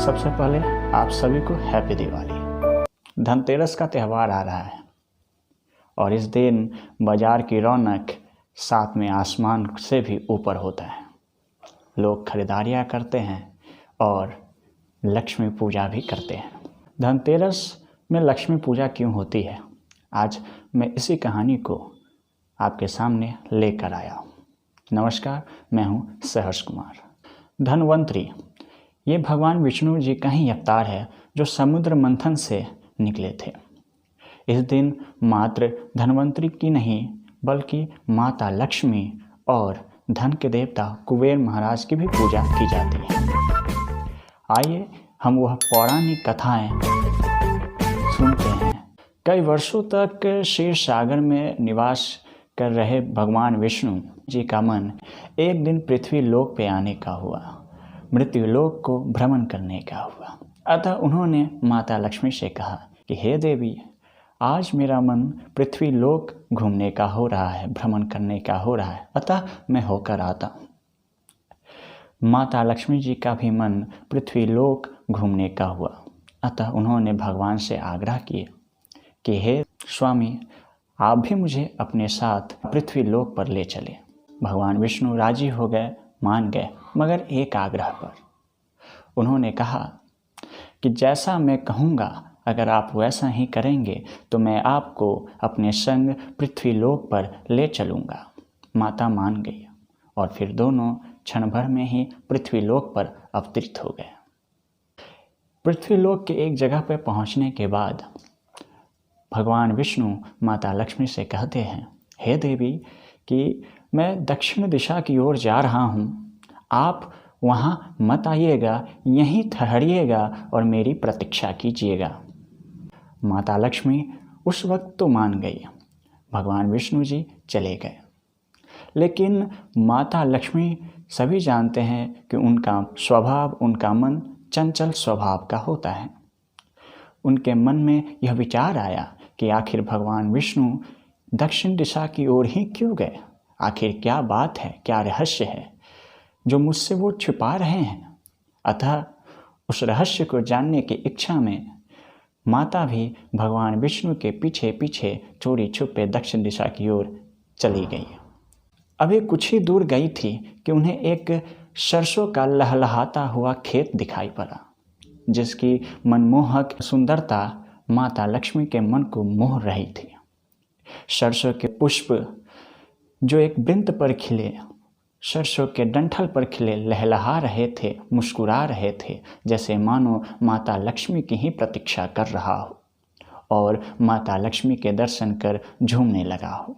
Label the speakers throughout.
Speaker 1: सबसे पहले आप सभी को हैप्पी दिवाली। धनतेरस का त्यौहार आ रहा है और इस दिन बाजार की रौनक साथ में आसमान से भी ऊपर होता है। लोग खरीदारियां करते हैं और लक्ष्मी पूजा भी करते हैं। धनतेरस में लक्ष्मी पूजा क्यों होती है, आज मैं इसी कहानी को आपके सामने लेकर आया हूँ। नमस्कार, मैं हूँ सहर्ष कुमार। धनवंतरी ये भगवान विष्णु जी का ही अवतार है जो समुद्र मंथन से निकले थे। इस दिन मात्र धनवंतरी की नहीं बल्कि माता लक्ष्मी और धन के देवता कुबेर महाराज की भी पूजा की जाती है। आइए हम वह पौराणिक कथाएं सुनते हैं। कई वर्षों तक क्षीर सागर में निवास कर रहे भगवान विष्णु जी का मन एक दिन पृथ्वी लोक पे आने का हुआ, मृत्यु लोक को भ्रमण करने का हुआ। अतः उन्होंने माता लक्ष्मी से कहा कि हे देवी, आज मेरा मन पृथ्वी लोक घूमने का हो रहा है, भ्रमण करने का हो रहा है, अतः मैं होकर आता हूँ। माता लक्ष्मी जी का भी मन पृथ्वी लोक घूमने का हुआ, अतः उन्होंने भगवान से आग्रह किया कि हे स्वामी, आप भी मुझे अपने साथ पृथ्वी लोक पर ले चले। भगवान विष्णु राजी हो गए, मान गए, मगर एक आग्रह पर। उन्होंने कहा कि जैसा मैं कहूँगा अगर आप वैसा ही करेंगे तो मैं आपको अपने संग पृथ्वी लोक पर ले चलूँगा। माता मान गई और फिर दोनों क्षण भर में ही पृथ्वी लोक पर अवतरित हो गए। पृथ्वी लोक के एक जगह पर पहुँचने के बाद भगवान विष्णु माता लक्ष्मी से कहते हैं, हे देवी, कि मैं दक्षिण दिशा की ओर जा रहा हूँ, आप वहाँ मत आइएगा, यहीं ठहरिएगा और मेरी प्रतीक्षा कीजिएगा। माता लक्ष्मी उस वक्त तो मान गई, भगवान विष्णु जी चले गए। लेकिन माता लक्ष्मी सभी जानते हैं कि उनका स्वभाव, उनका मन चंचल स्वभाव का होता है। उनके मन में यह विचार आया कि आखिर भगवान विष्णु दक्षिण दिशा की ओर ही क्यों गए, आखिर क्या बात है, क्या रहस्य है जो मुझसे वो छिपा रहे हैं। अतः उस रहस्य को जानने की इच्छा में माता भी भगवान विष्णु के पीछे पीछे चोरी छुपे दक्षिण दिशा की ओर चली गई। अभी कुछ ही दूर गई थी कि उन्हें एक सरसों का लहलहाता हुआ खेत दिखाई पड़ा, जिसकी मनमोहक सुंदरता माता लक्ष्मी के मन को मोह रही थी। सरसों के पुष्प जो एक वृंत पर खिले, सरसों के डंठल पर खिले, लहलहा रहे थे, मुस्कुरा रहे थे, जैसे मानो माता लक्ष्मी की ही प्रतीक्षा कर रहा हो और माता लक्ष्मी के दर्शन कर झूमने लगा हो।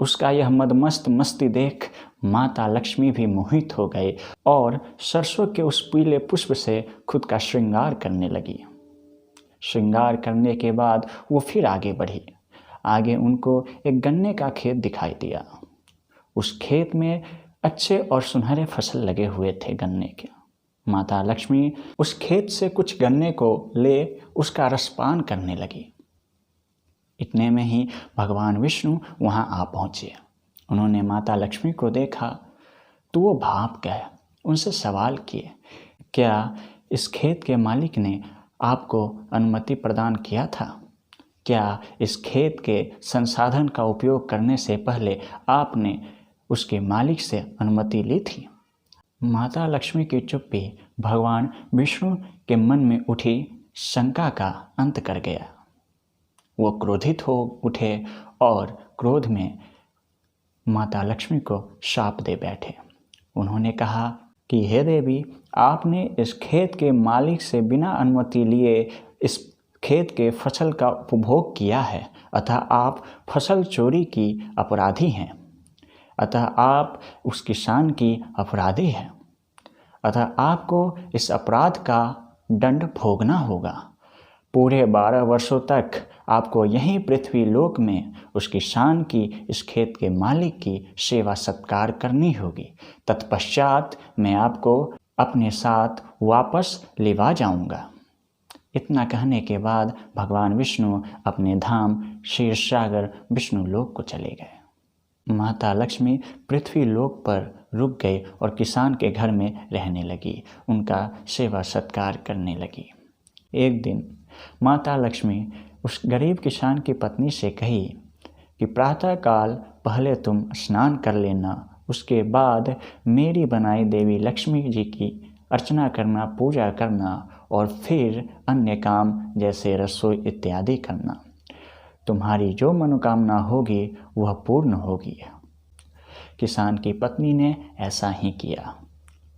Speaker 1: उसका यह मदमस्त मस्ती देख माता लक्ष्मी भी मोहित हो गई और सरसों के उस पीले पुष्प से खुद का श्रृंगार करने लगी। श्रृंगार करने के बाद वो फिर आगे बढ़ी। आगे उनको एक गन्ने का खेत दिखाई दिया। उस खेत में अच्छे और सुनहरे फसल लगे हुए थे गन्ने के। माता लक्ष्मी उस खेत से कुछ गन्ने को ले उसका रसपान करने लगी। इतने में ही भगवान विष्णु वहां आ पहुंचे। उन्होंने माता लक्ष्मी को देखा तो वो भाप गए, उनसे सवाल किए, क्या इस खेत के मालिक ने आपको अनुमति प्रदान किया था? क्या इस खेत के संसाधन का उपयोग करने से पहले आपने उसके मालिक से अनुमति ली थी? माता लक्ष्मी की चुप्पी भगवान विष्णु के मन में उठी शंका का अंत कर गया। वो क्रोधित हो उठे और क्रोध में माता लक्ष्मी को शाप दे बैठे। उन्होंने कहा कि हे देवी, आपने इस खेत के मालिक से बिना अनुमति लिए इस खेत के फसल का उपभोग किया है, अतः आप फसल चोरी की अपराधी हैं, अतः आप उस किसान की अपराधी हैं, अतः आपको इस अपराध का दंड भोगना होगा। पूरे 12 वर्षों तक आपको यहीं पृथ्वी लोक में उस किसान की, इस खेत के मालिक की सेवा सत्कार करनी होगी। तत्पश्चात मैं आपको अपने साथ वापस लेवा जाऊंगा। इतना कहने के बाद भगवान विष्णु अपने धाम क्षीर सागर विष्णु लोक को चले गए। माता लक्ष्मी पृथ्वी लोक पर रुक गई और किसान के घर में रहने लगी, उनका सेवा सत्कार करने लगी। एक दिन माता लक्ष्मी उस गरीब किसान की पत्नी से कही कि प्रातःकाल पहले तुम स्नान कर लेना, उसके बाद मेरी बनाई देवी लक्ष्मी जी की अर्चना करना, पूजा करना और फिर अन्य काम जैसे रसोई इत्यादि करना। तुम्हारी जो मनोकामना होगी वह पूर्ण होगी। किसान की पत्नी ने ऐसा ही किया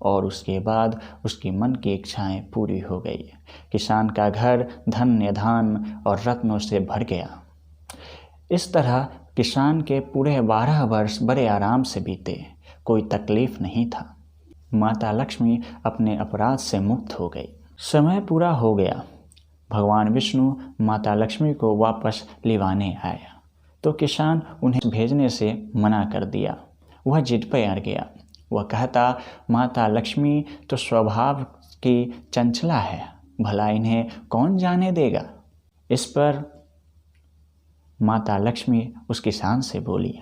Speaker 1: और उसके बाद उसकी मन की इच्छाएं पूरी हो गई। किसान का घर धन्य धान और रत्नों से भर गया। इस तरह किसान के पूरे 12 वर्ष बड़े आराम से बीते, कोई तकलीफ नहीं था। माता लक्ष्मी अपने अपराध से मुक्त हो गई। समय पूरा हो गया। भगवान विष्णु माता लक्ष्मी को वापस लिवाने आया तो किसान उन्हें भेजने से मना कर दिया। वह जिद पर अड़ गया। वह कहता, माता लक्ष्मी तो स्वभाव की चंचला है, भला इन्हें कौन जाने देगा। इस पर माता लक्ष्मी उस किसान से बोली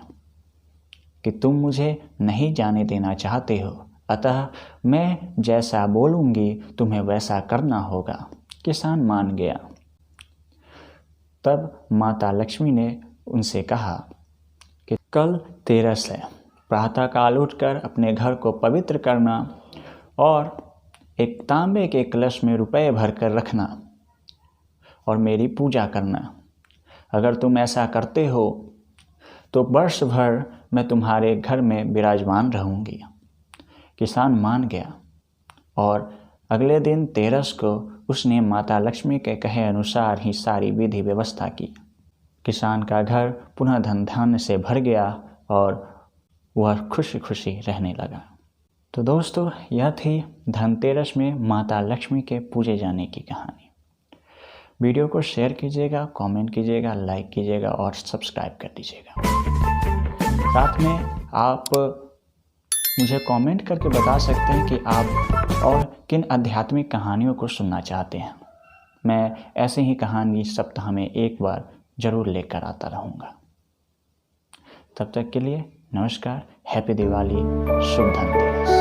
Speaker 1: कि तुम मुझे नहीं जाने देना चाहते हो, अतः मैं जैसा बोलूँगी तुम्हें वैसा करना होगा। किसान मान गया। तब माता लक्ष्मी ने उनसे कहा कि कल तेरस है, प्रातःकाल उठकर अपने घर को पवित्र करना और एक तांबे के कलश में रुपए भर कर रखना और मेरी पूजा करना। अगर तुम ऐसा करते हो तो वर्ष भर मैं तुम्हारे घर में विराजमान रहूँगी। किसान मान गया और अगले दिन तेरस को उसने माता लक्ष्मी के कहे अनुसार ही सारी विधि व्यवस्था की। किसान का घर पुनः धन धान्य से भर गया और वह खुशी खुशी रहने लगा। तो दोस्तों, यह थी धनतेरस में माता लक्ष्मी के पूजे जाने की कहानी। वीडियो को शेयर कीजिएगा, कमेंट कीजिएगा, लाइक कीजिएगा और सब्सक्राइब कर दीजिएगा। साथ में आप मुझे कमेंट करके बता सकते हैं कि आप और किन आध्यात्मिक कहानियों को सुनना चाहते हैं। मैं ऐसे ही कहानी सप्ताह में एक बार ज़रूर लेकर आता रहूँगा। तब तक के लिए नमस्कार, हैप्पी दिवाली, शुभ धनतेरस।